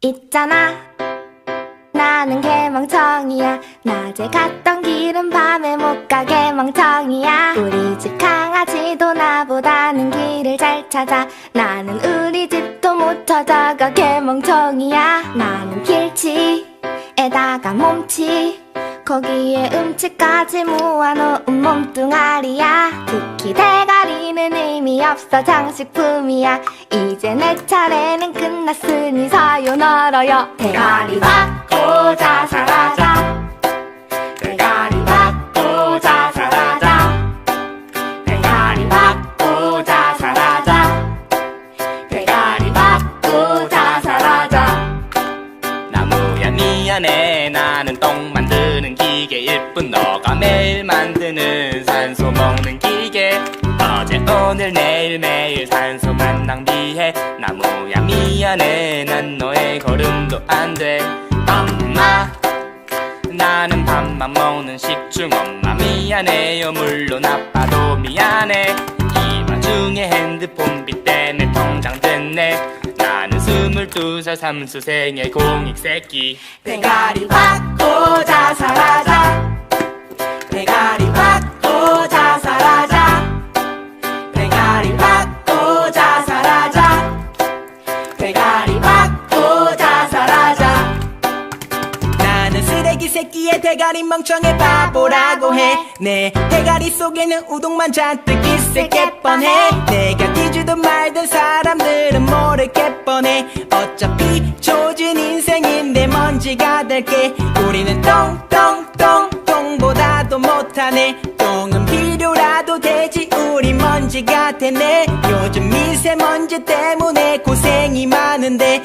있잖아, 나는 개멍청이야. 낮에 갔던 길은 밤에 못 가게 멍청이야. 우리 집 강아지도 나보다는 길을 잘 찾아. 나는 우리 집도 못 찾아가 개멍청이야. 나는 길치에다가 몸치, 거기에 음치까지 모아놓은 몸뚱아리야. 특히 대가리는 의미 없어 장식품이야. 이제 내 차례는 끝났으니 사요 널어요. 대가리 받고자 사라져, 대가리 받고자 사라져, 대가리 받고자 사라져, 대가리 받고자 사라져. 나무야 미안해, 나는 똥 만드는 기계일 뿐. 너가 매일 만드는 산소 먹는 기계. 어제 오늘 내일 매일 산소만 낭비해. 나무야 미안해, 난 너의 걸음도 안돼. 엄마, 나는 밥만 먹는 식중. 엄마 미안해요, 물론 아빠도 미안해. 이 와중에 핸드폰비 때문에 통장 됐네. 나는 22살 삼수생의 공익새끼. 대가리 받고자 사라져, 대가리 받고자 사라져, 대가리 받고자 사라져, 대가리 받고자 사라져. 나는 쓰레기 새끼의 대가리 멍청해 바보라고 해. 내 대가리 속에는 우동만 잔뜩 있을 게 뻔해. 내가 뒤지든 말든 사람들은 모를 게 뻔해. 어차피 조진 인생인데 먼지가 될게. 우리는 똥보다도 못하네. 똥은 필요라도 되지, 우리 먼지가 되네. 요즘 미세먼지 때문에 고생이 많은데